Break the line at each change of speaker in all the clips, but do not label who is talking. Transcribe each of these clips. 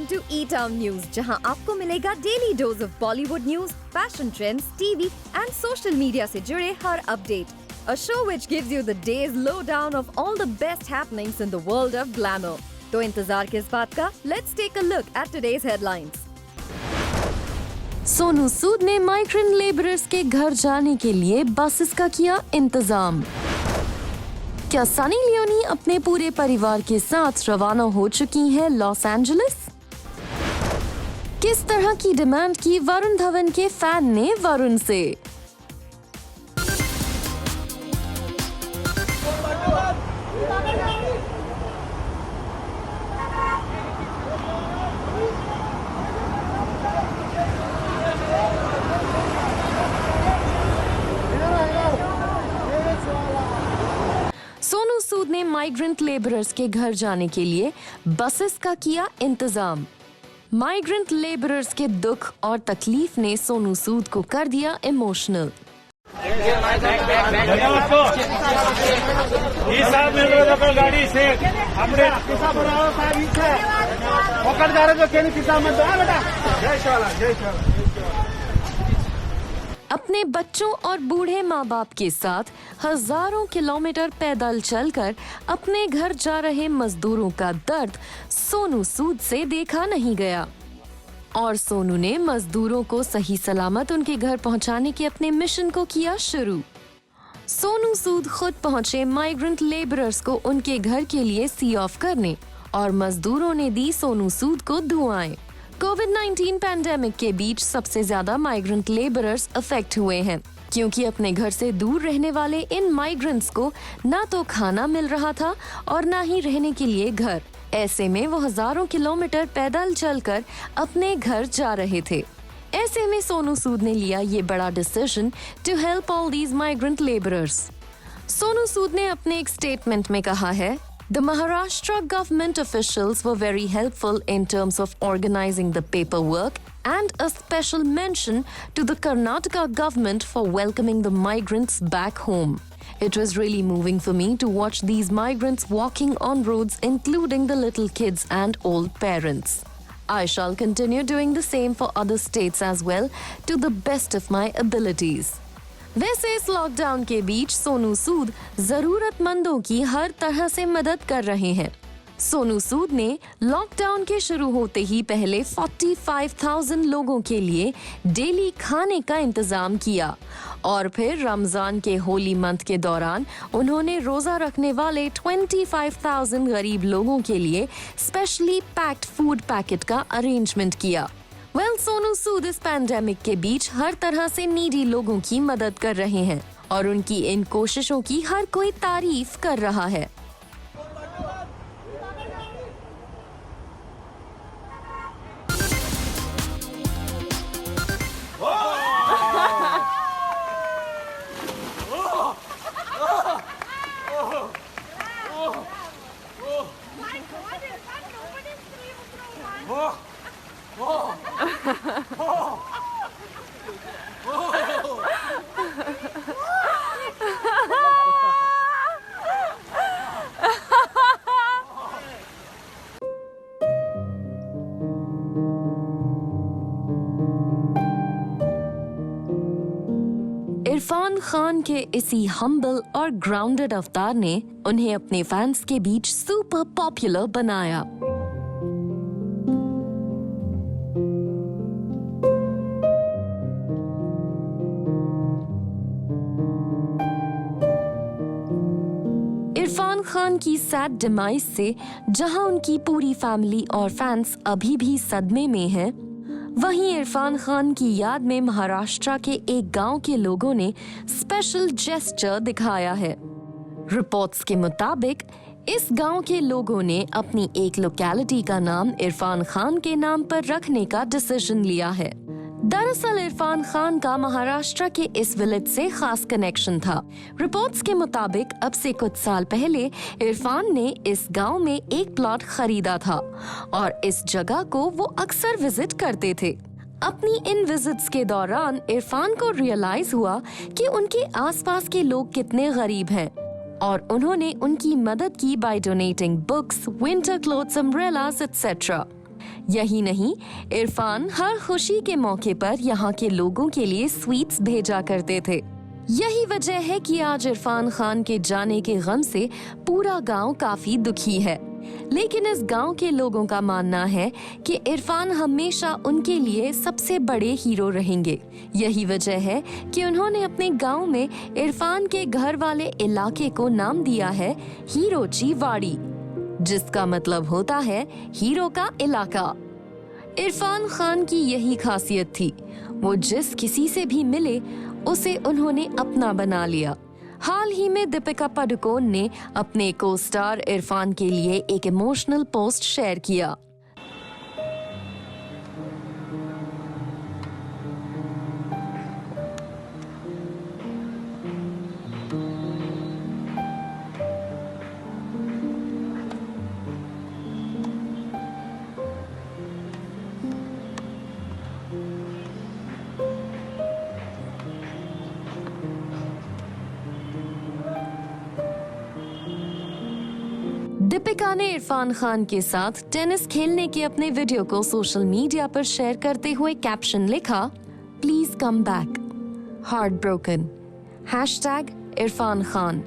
to E-Town News, जहां आपको मिलेगा daily dose of Bollywood news, fashion trends, TV and social media से जुड़े हर update. A show which gives you the day's lowdown of all the best happenings in the world of glamour. तो इंतजार किस बात का? Let's take a look at today's headlines.
Sonu Sood ने migrant labourers के घर जाने के लिए बसेस का किया इंतजाम. क्या सनी लियोनी अपने पूरे परिवार के साथ रवाना हो चुकी हैं लॉस एंजलिस? किस तरह की डिमांड की वरुण धवन के फैन ने वरुण से? सोनू सूद ने माइग्रेंट लेबरर्स के घर जाने के लिए बसेस का किया इंतजाम. माइग्रेंट लेबरर्स के दुख और तकलीफ ने सोनू सूद को कर दिया इमोशनल.
गाड़ी से
अपने बच्चों और बूढ़े माँ बाप के साथ हजारों किलोमीटर पैदल चलकर अपने घर जा रहे मजदूरों का दर्द सोनू सूद से देखा नहीं गया और सोनू ने मजदूरों को सही सलामत उनके घर पहुंचाने के अपने मिशन को किया शुरू. सोनू सूद खुद पहुंचे माइग्रेंट लेबरर्स को उनके घर के लिए सी ऑफ करने और मजदूरों ने दी सोनू सूद को दुआएं. कोविड-19 पैंडेमिक के बीच सबसे ज्यादा माइग्रेंट लेबरर्स अफेक्ट हुए हैं क्योंकि अपने घर से दूर रहने वाले इन माइग्रेंट्स को ना तो खाना मिल रहा था और ना ही रहने के लिए घर. ऐसे में वो हजारों किलोमीटर पैदल चलकर अपने घर जा रहे थे. ऐसे में सोनू सूद ने लिया ये बड़ा decision to help all these migrant labourers. Sonu Sood ने अपने एक स्टेटमेंट में कहा है, The Maharashtra government officials were very helpful in terms of organizing the paperwork and a special mention to the Karnataka government for welcoming the migrants back home. It was really moving for me to watch these migrants walking on roads including the little kids and old parents. I shall continue doing the same for other states as well to the best of my abilities. वैसे इस lockdown के बीच सोनू सूद जरूरतमंदों की हर तरह से मदद कर रहे हैं. सोनू सूद ने लॉकडाउन के शुरू होते ही पहले 45,000 लोगों के लिए डेली खाने का इंतजाम किया और फिर रमजान के होली मंथ के दौरान उन्होंने रोजा रखने वाले 25,000 गरीब लोगों के लिए स्पेशली पैक्ड फूड पैकेट का अरेंजमेंट किया. सोनू सूद इस पैंडेमिक के बीच हर तरह से नीडी लोगों की मदद कर रहे हैं और उनकी इन कोशिशों की हर कोई तारीफ कर रहा है. इरफान खान के इसी हम्बल और ग्राउंडेड अवतार ने उन्हें अपने फैंस के बीच सुपर पॉपुलर बनाया. इरफान खान की सैड डिमाइस से जहां उनकी पूरी फैमिली और फैंस अभी भी सदमे में हैं, वहीं इरफान खान की याद में महाराष्ट्र के एक गांव के लोगों ने स्पेशल जेस्चर दिखाया है. रिपोर्ट्स के मुताबिक इस गांव के लोगों ने अपनी एक लोकेलिटी का नाम इरफान खान के नाम पर रखने का डिसीजन लिया है. दरअसल इरफान खान का महाराष्ट्र के इस विलेज से खास कनेक्शन था. रिपोर्ट्स के मुताबिक अब से कुछ साल पहले इरफान ने इस गांव में एक प्लॉट खरीदा था और इस जगह को वो अक्सर विजिट करते थे. अपनी इन विजिट्स के दौरान इरफान को रियलाइज हुआ कि उनके आसपास के लोग कितने गरीब हैं और उन्होंने उनकी मदद की by donating books, winter clothes, umbrellas etcetera. यही नहीं, इरफान हर खुशी के मौके पर यहाँ के लोगों के लिए स्वीट्स भेजा करते थे। यही वजह है कि आज इरफान खान के जाने के गम से पूरा गांव काफी दुखी है। लेकिन इस गांव के लोगों का मानना है कि इरफान हमेशा उनके लिए सबसे बड़े हीरो रहेंगे। यही वजह है कि उन्होंने अपने गांव में इरफान के घर वाले इलाके को नाम दिया है हीरोची वाड़ी, जिसका मतलब होता है हीरो का इलाका। इरफान खान की यही खासियत थी, वो जिस किसी से भी मिले उसे उन्होंने अपना बना लिया। हाल ही में दीपिका पादुकोण ने अपने को स्टार इरफान के लिए एक इमोशनल पोस्ट शेयर किया। दीपिका ने इरफान खान के साथ टेनिस खेलने के अपने वीडियो को सोशल मीडिया पर शेयर करते हुए कैप्शन लिखा, please come back, heart broken, #Irfan Khan.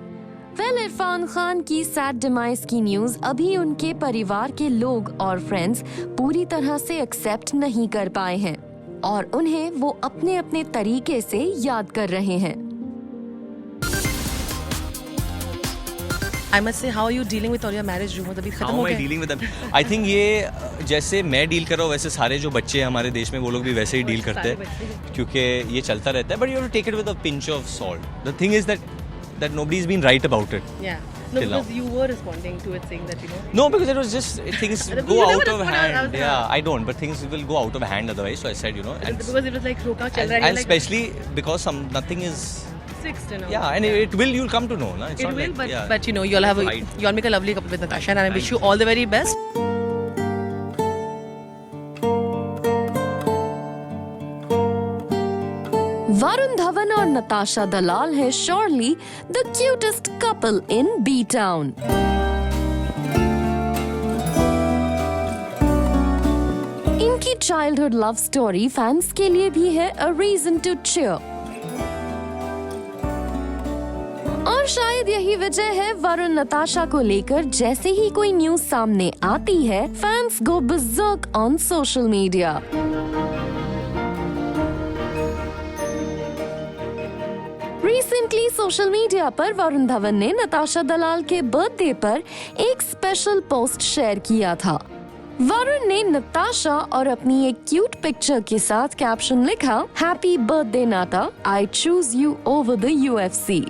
Irfan Khan की सैड डिमाइस की न्यूज अभी उनके परिवार के लोग और फ्रेंड्स पूरी तरह से एक्सेप्ट नहीं कर पाए हैं और उन्हें वो अपने अपने तरीके से याद कर रहे हैं।
I must say, how are you dealing with all your marriage rumors? अभी खत्म हो गए?
How am I dealing with them? I think ये जैसे मैं डील कर रहा हूँ वैसे सारे जो बच्चे हैं हमारे देश में वो लोग भी वैसे ही डील करते हैं, क्योंकि ये चलता रहता है. But you have to take it with a pinch of salt. The thing is that nobody's been right about it.
Yeah. No, because you were responding to it saying that, you know.
No, because it was just things go out of hand. Yeah, I don't, but things will go out of hand otherwise. So I said, you know, and
because it was like रोका चल रहा है,
and
like,
especially because nothing is.
Fixed, you know.
Yeah, and it will. You'll come to know, na? It's
it
not
will,
like,
but you know, you'll make a lovely couple with Natasha, and I wish you all the very best.
Varun Dhawan और नताशा दलाल है surely the cutest couple in B-Town. इनकी childhood love story fans के लिए भी है a reason to cheer. और शायद यही वजह है वरुण नताशा को लेकर जैसे ही कोई न्यूज सामने आती है, fans go berserk on social media. Recently social media पर वरुण धवन ने नताशा दलाल के बर्थडे पर एक स्पेशल पोस्ट शेयर किया था. वरुण ने नताशा और अपनी एक क्यूट पिक्चर के साथ कैप्शन लिखा, हैप्पी बर्थडे नाता, I choose you over the UFC.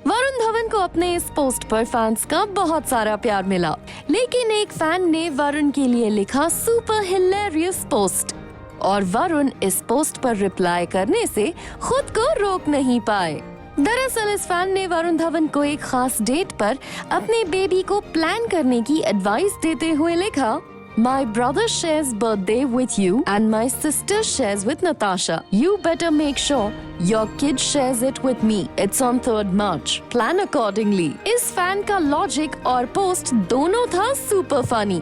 Varun Dhawan को अपने इस पोस्ट पर फैंस का बहुत सारा प्यार मिला, लेकिन एक फैन ने वरुण के लिए लिखा सुपर हिलेरियस पोस्ट और वरुण इस पोस्ट पर रिप्लाई करने से खुद को रोक नहीं पाए. दरअसल इस फैन ने वरुण धवन को एक खास डेट पर अपने बेबी को प्लान करने की एडवाइस देते हुए लिखा, My brother shares birthday with you and my sister shares with Natasha. You better make sure your kid shares it with me. It's on 3rd March. Plan accordingly. इस fan का logic और post दोनों था super funny.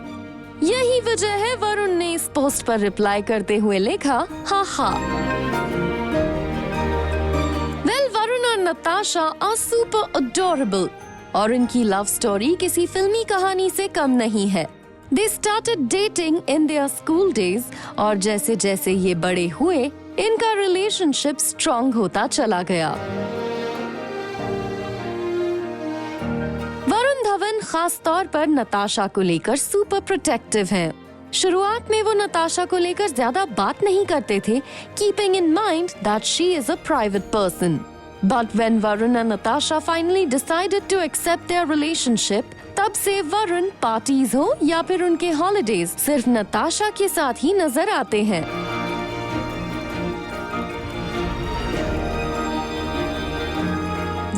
यही वजह है वरुण ने इस पोस्ट पर रिप्लाई करते हुए लिखा, हा हा. वरुण और नताशा are super adorable और इनकी लव स्टोरी किसी फिल्मी कहानी से कम नहीं है. They started dating in their school days और जैसे जैसे ये बड़े हुए इनका रिलेशनशिप स्ट्रॉन्ग होता चला गया. वरुण धवन खास तौर पर नताशा को लेकर सुपर प्रोटेक्टिव हैं. शुरुआत में वो नताशा को लेकर ज्यादा बात नहीं करते थे, keeping in mind that she is a private person. But when Varun and Natasha finally decided to accept their relationship, तब से वरुण पार्टीज हो या फिर उनके हॉलिडेज सिर्फ नताशा के साथ ही नजर आते हैं.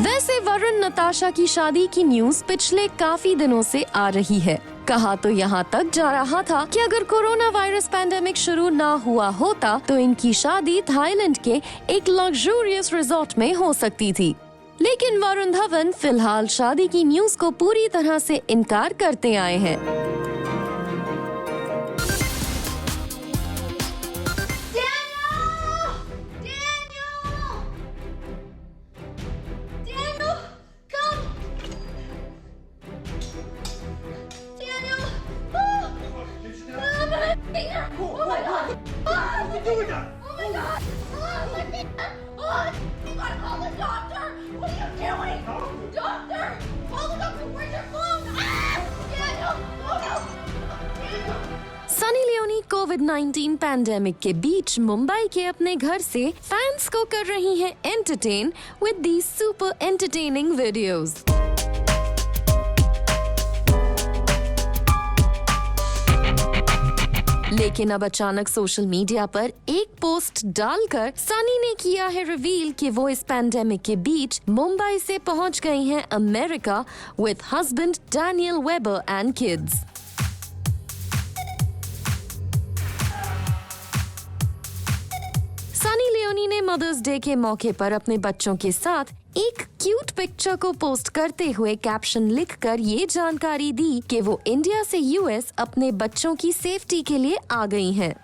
वैसे वरुण नताशा की शादी की न्यूज पिछले काफी दिनों से आ रही है. कहा तो यहाँ तक जा रहा था कि अगर कोरोना वायरस पैंडेमिक शुरू ना हुआ होता तो इनकी शादी थाईलैंड के एक लग्जूरियस रिजॉर्ट में हो सकती थी. लेकिन वरुण धवन फिलहाल शादी की न्यूज को पूरी तरह से इनकार करते आए हैं.
gotta call the doctor! What are you doing? Doctor! Call the doctor! Where's your phone? Ah! Daniel! Oh no! Daniel!
Sunny Leone कोविड-19 पैंडेमिक के बीच मुंबई के अपने घर से फैंस को कर रही हैं entertain with these super entertaining videos. लेकिन अब अचानक सोशल मीडिया पर एक पोस्ट डालकर सनी ने किया है रिवील कि वो इस पैंडेमिक के बीच मुंबई से पहुंच गई हैं America with husband Daniel weber and kids. Sunny Leone ने मदर्स डे के मौके पर अपने बच्चों के साथ एक क्यूट पिक्चर को पोस्ट करते हुए कैप्शन लिखकर ये जानकारी दी कि वो इंडिया से यूएस अपने बच्चों की सेफ्टी के लिए आ गई हैं।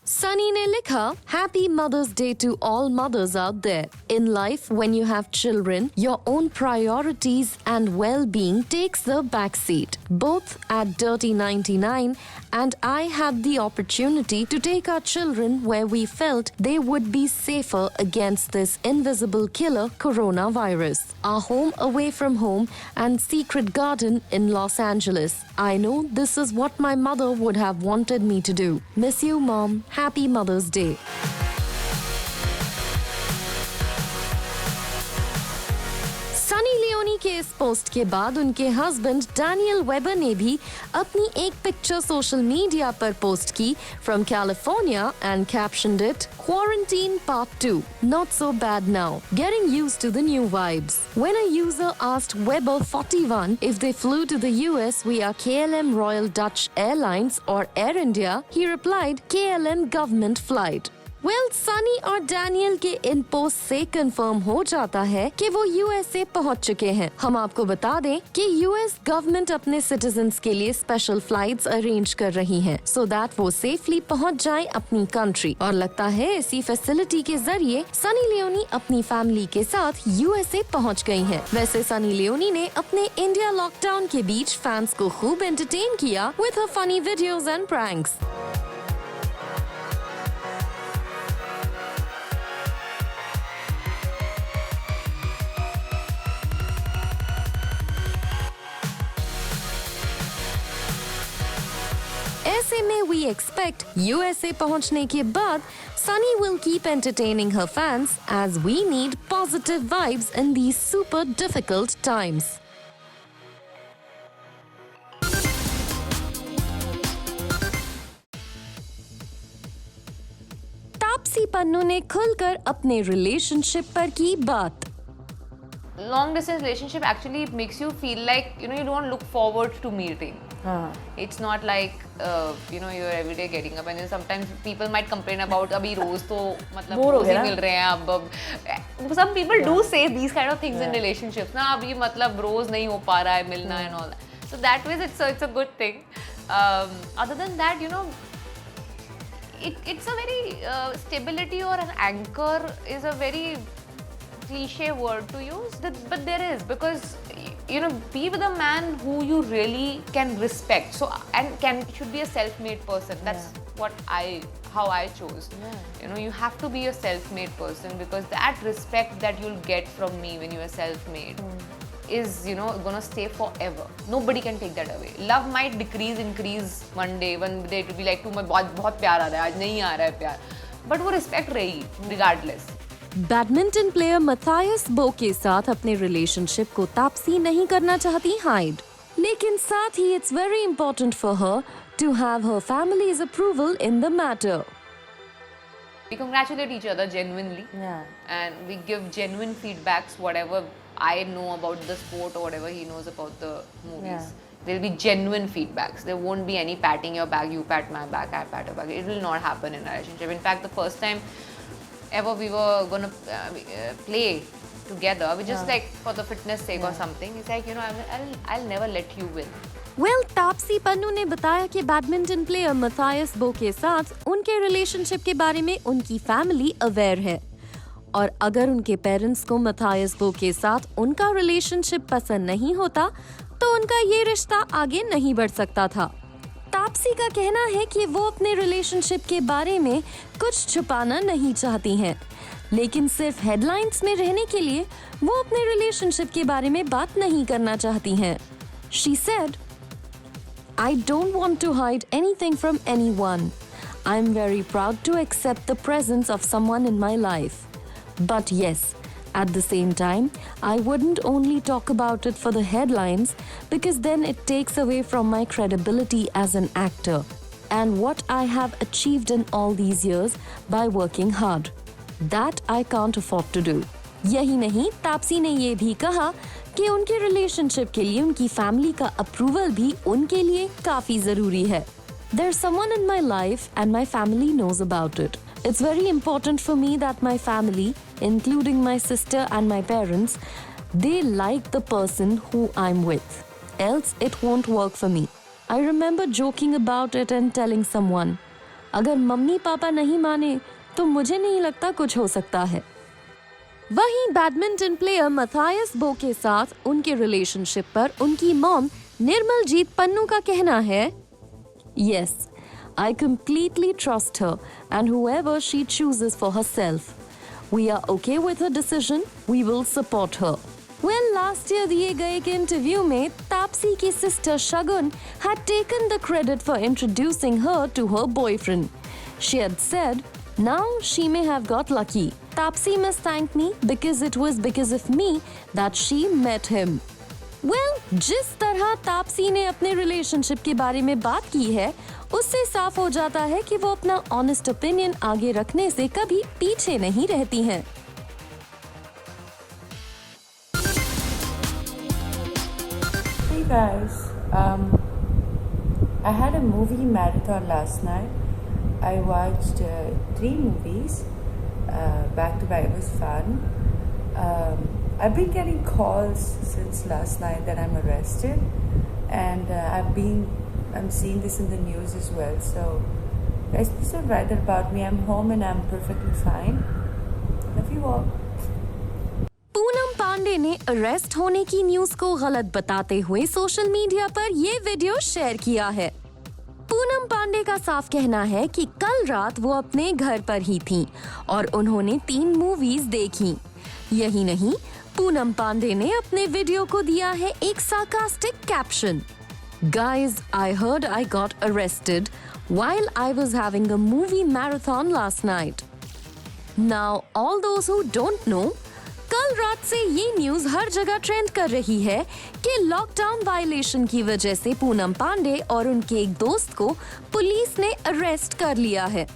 सनी ने लिखा, Happy Mother's Day to all mothers out there. In life, when you have children, your own priorities and well-being takes the backseat. Both at Dirty 99 and I had the opportunity to take our children where we felt they would be safer against this invisible killer coronavirus. Our home away from home and secret garden in Los Angeles. I know this is what my mother would have wanted me to do. Miss you, Mom. Happy Mother's Day. Sunny Leone के इस post के बाद उनके husband Daniel weber ने भी अपनी एक picture social media पर पोस्ट की from California and captioned it Quarantine Part 2. Not so bad now. Getting used to the new vibes. When a user asked Weber41 if they flew to the US via KLM Royal Dutch Airlines or Air India, he replied KLM government flight. Well, Sunny और Daniel के इन post से confirm हो जाता है कि वो USA पहुंच चुके हैं। हम आपको बता दें कि यूएस गवर्नमेंट अपने सिटीजन्स के लिए स्पेशल फ्लाइट्स अरेंज कर रही हैं, सो दैट वो सेफली पहुंच जाएं अपनी कंट्री। और लगता है इसी फैसिलिटी के जरिए सनी लियोनी अपनी फैमिली के साथ यूएसए पहुंच गई हैं। वैसे सनी लियोनी ने अपने इंडिया लॉकडाउन के बीच फैंस को खूब एंटरटेन किया with her funny videos and pranks. ऐसे में we expect USA पहुंचने के बाद Sunny will keep entertaining her fans as we need positive vibes in these super difficult times. Taapsee Pannu ने खुलकर अपने रिलेशनशिप पर की बात।
Long distance relationship actually makes you feel like, you know, you don't look forward to meeting. It's not like, you know, you're every day getting up and then sometimes people might complain about abhi roz to matlab roz hi mil rahe hain ab. Some people do say these kind of things in relationships. Na abhi matlab roz nahi ho pa raha hai milna and all that. So that way it's a good thing. Other than that, you know, it's a very stability or an anchor is a very cliche word to use, but there is, because you know, be with a man who you really can respect. So and should be a self-made person. That's how I chose. You know, you have to be a self-made person because that respect that you'll get from me when you are self-made is, you know, gonna stay forever. Nobody can take that away. Love might increase one day it will be like, तू मैं बहुत प्यार आ रहा है, आज नहीं आ रहा है प्यार, but वो respect रहेगी regardless.
बैडमिंटन प्लेयर मथायस बो के साथ अपने रिलेशनशिप को तापसी नहीं करना चाहती हाइड, लेकिन साथ ही it's very important for her to have her families approval in the matter.
We congratulate each other genuinely, and we give genuine feedbacks, whatever I know about the sport or whatever he knows about the movies. There'll be genuine feedbacks. There won't be any patting your back, you pat my back, I pat your back. It will not happen in a relationship. In fact, the first time ever we were gonna play together, we just like for the fitness sake or something. It's like, you know, I'll never let you win.
Well, Taapsee Pannu ने बताया कि badminton player Matthias बो के साथ उनके relationship के बारे में उनकी फैमिली अवेयर है और अगर उनके पेरेंट्स को मथायस बो के साथ उनका रिलेशनशिप पसंद नहीं होता तो उनका ये रिश्ता आगे नहीं बढ़ सकता था। तापसी का कहना है कि वो अपने रिलेशनशिप के बारे में कुछ छुपाना नहीं चाहती हैं। लेकिन सिर्फ हेडलाइंस में रहने के लिए वो अपने रिलेशनशिप के बारे में बात नहीं करना चाहती हैं। She said, I don't want to hide anything from anyone. I'm very proud to accept the presence of someone in my life. But yes, at the same time, I wouldn't only talk about it for the headlines because then it takes away from my credibility as an actor and what I have achieved in all these years by working hard. That I can't afford to do. यही नहीं, तापसी ने ये भी कहा कि उनके relationship के लिए उनकी फैमिली का अप्रूवल भी उनके लिए काफी जरूरी है। There's someone in my life and my family knows about it. It's very important for me that my family, including my sister and my parents, they like the person who I'm with. Else it won't work for me. I remember joking about it and telling someone, अगर mummy papa नहीं माने तो मुझे नहीं लगता कुछ हो सकता है। वहीं बैडमिंटन प्लेयर मथायस बो के साथ उनके रिलेशनशिप पर उनकी मॉम निर्मलजीत पन्नू का कहना है, Yes, I completely trust her and whoever she chooses for herself. We are okay with her decision. We will support her. Well, last year दिए गए एक इंटरव्यू में तापसी की sister Shagun had taken the credit for introducing her to her boyfriend. She had said, now she may have got lucky. Taapsee must thank me because it was because of me that she met him. Well, जिस तरह तापसी ने अपने relationship के बारे में बात की है, उससे साफ हो जाता है कि वो अपना ऑनेस्ट ओपिनियन आगे रखने से कभी पीछे नहीं रहती हैं।
Hey guys, I had a movie marathon last night. I watched 3 movies back to back. It was fun. I've been getting calls since last night that I'm arrested, and I'm seeing this in the news as well. So guys, please don't write that about me. I'm home and I'm perfectly fine. Love you all.
Poonam Pandey ने arrest होने की news को गलत बताते हुए social media पर ये video share किया है। पूनम पांडे का साफ कहना है कि कल रात वो अपने घर पर ही थीं और उन्होंने 3 मूवीज देखी। यही नहीं, पूनम पांडे ने अपने वीडियो को दिया है एक sarcastic caption, Guys, I heard I got arrested while I was having a movie marathon last night. Now, all those who don't know, कल रात से ये न्यूज हर जगह ट्रेंड कर रही है कि लॉकडाउन वायलेशन की वजह से पूनम पांडे और उनके एक दोस्त को पुलिस ने अरेस्ट कर लिया है।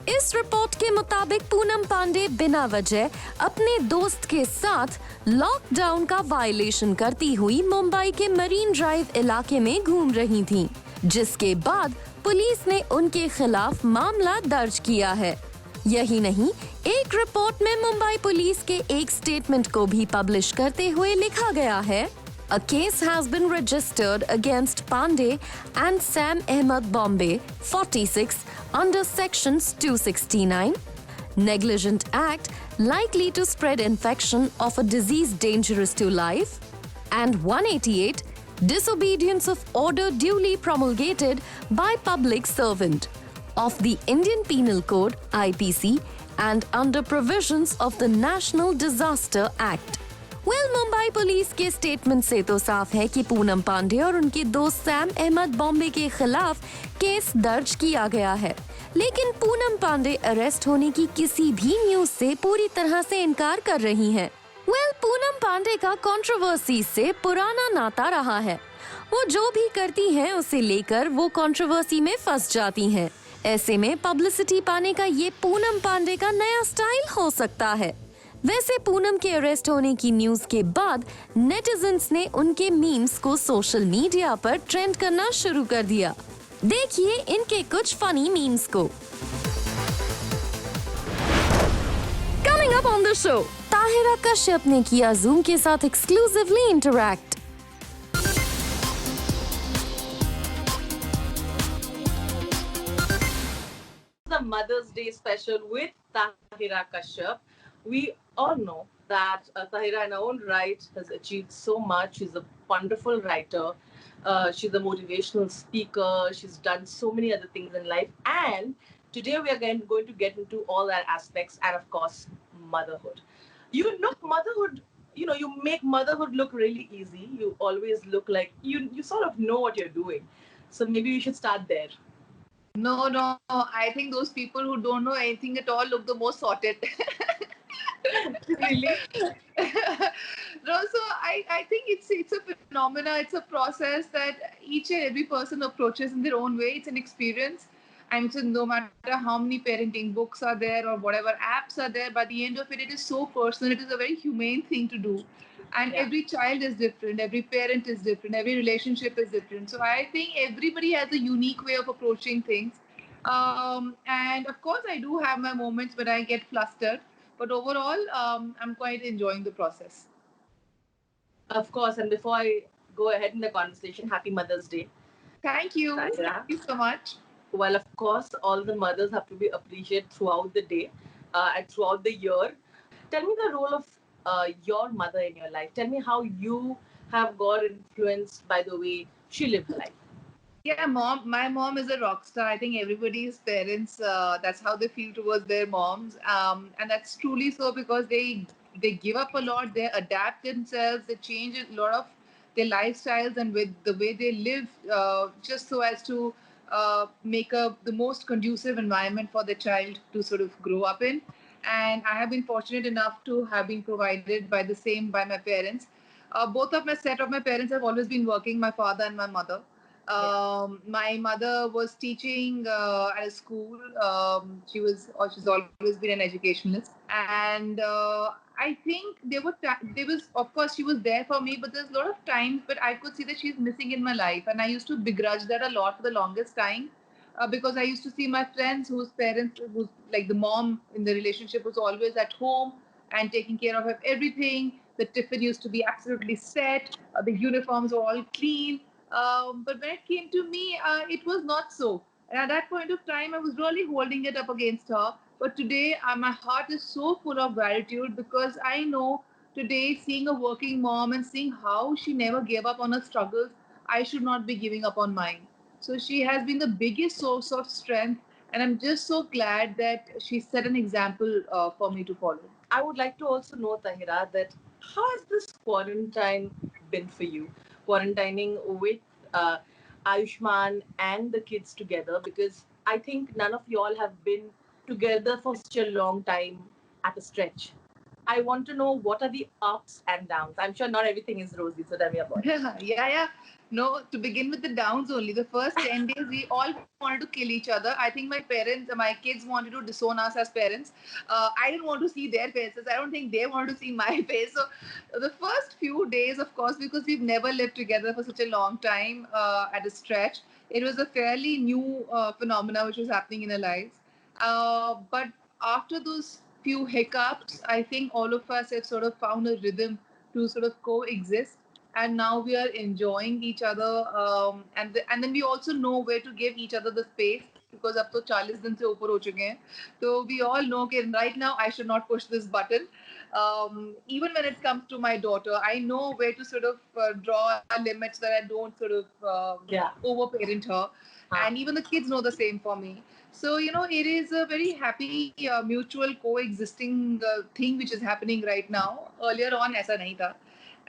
इस रिपोर्ट के मुताबिक पूनम पांडे बिना वजह अपने दोस्त के साथ लॉकडाउन का वायलेशन करती हुई मुंबई के मरीन ड्राइव इलाके में घूम रही थीं, जिसके बाद पुलिस ने उनके खिलाफ मामला दर्ज किया है। यही नहीं, एक रिपोर्ट में मुंबई पुलिस के एक स्टेटमेंट को भी पब्लिश करते हुए लिखा गया है, A case has been registered against Pandey and Sam Ahmed Bombay, 46, under sections 269, negligent act likely to spread infection of a disease dangerous to life, and 188, disobedience of order duly promulgated by public servant of the Indian Penal Code (IPC) and under provisions of the National Disaster Act. Mumbai police के statement से तो साफ है कि पूनम पांडे और उनके दोस्त Sam Ahmad Bombay के खिलाफ केस दर्ज किया गया है, लेकिन पूनम पांडे अरेस्ट होने की किसी भी न्यूज से पूरी तरह से इनकार कर रही हैं। पूनम पांडे का कंट्रोवर्सी से पुराना नाता रहा है। वो जो भी करती हैं उसे लेकर वो कंट्रोवर्सी में फंस जाती हैं। ऐसे में पब्लिसिटी पाने का ये पूनम पांडे का नया स्टाइल हो सकता है। वैसे पूनम के अरेस्ट होने की न्यूज के बाद नेटिजन्स ने उनके मीम्स को सोशल मीडिया पर ट्रेंड करना शुरू कर दिया। देखिए इनके कुछ फनी मीम्स को। Coming up on the show, Tahira Kashyap ने किया जूम के साथ exclusively interact.
The Mother's Day special with Tahira Kashyap. We all know that Tahira in her own right has achieved so much. She's a wonderful writer. She's a motivational speaker. She's done so many other things in life. And today we are going to get into all that aspects and of course motherhood. Motherhood, you make motherhood look really easy. You always look like you sort of know what you're doing. So maybe we should start there.
No, no. I think those people who don't know anything at all look the most sorted.
Really?
No, so I think it's a phenomena, it's a process that each and every person approaches in their own way. It's an experience. And so no matter how many parenting books are there or whatever apps are there, by the end of it, it is so personal. It is a very humane thing to do. And
Yeah.
every child is different, every parent is different, every relationship is different. So I think everybody has a unique way of approaching things. And of course, I do have my moments when I get flustered, but overall, I'm quite enjoying the process.
Of course. And before I go ahead in the conversation, Happy Mother's Day.
Thank you.
Tahira.
Thank you so much.
Well, of course, all the mothers have to be appreciated throughout the day and throughout the year. Tell me the role of your mother in your life. Tell me how you have got influenced by the way she lived life.
Yeah, my mom is a rock star. I think everybody's parents, that's how they feel towards their moms. And that's truly so because they give up a lot, they adapt themselves, they change a lot of their lifestyles and with the way they live, just so as to make the most conducive environment for the child to sort of grow up in. And I have been fortunate enough to have been provided by my parents. Both of my set of my parents have always been working, my father and my mother. My mother was teaching at a school. She's always been an educationalist, and I think there was, of course, she was there for me, but there's a lot of times, but I could see that she's missing in my life, and I used to begrudge that a lot for the longest time. Because I used to see my friends whose parents, who's like the mom in the relationship, was always at home and taking care of everything. The tiffin used to be absolutely set. The uniforms were all clean. But when it came to me, it was not so. And at that point of time, I was really holding it up against her. But today, my heart is so full of gratitude because I know today, seeing a working mom and seeing how she never gave up on her struggles, I should not be giving up on mine. So she has been the biggest source of strength. And I'm just so glad that she set an example for me to follow.
I would like to also know, Tahira, that how has this quarantine been for you? Quarantining with Ayushman and the kids together, because I think none of y'all have been together for such a long time at a stretch. I want to know what are the ups and downs. I'm sure not everything is rosy, so tell me about it.
Yeah. No, to begin with the downs only. The first 10 days, we all wanted to kill each other. I think my kids wanted to disown us as parents. I didn't want to see their faces. I don't think they wanted to see my face. So, the first few days, of course, because we've never lived together for such a long time at a stretch, it was a fairly new phenomena which was happening in our lives. But after those few hiccups, I think all of us have sort of found a rhythm to sort of coexist. And now we are enjoying each other, and then we also know where to give each other the space because अब तो 40 दिन से ऊपर हो चुके हैं, so we all know that right now I should not push this button. Even when it comes to my daughter, I know where to sort of draw limits that I don't sort of overparent her, and even the kids know the same for me. So it is a very happy mutual coexisting thing which is happening right now. Earlier on, ऐसा नहीं था.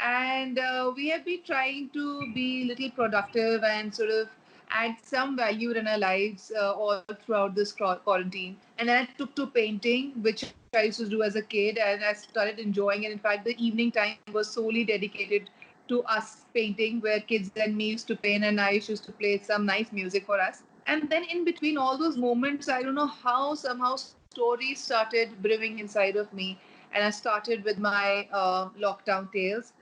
And we have been trying to be a little productive and sort of add some value in our lives all throughout this quarantine. And then I took to painting, which I used to do as a kid, and I started enjoying it. In fact, the evening time was solely dedicated to us painting, where kids and me used to paint, and I used to play some nice music for us. And then in between all those moments, I don't know how somehow stories started brewing inside of me. And I started with my lockdown tales.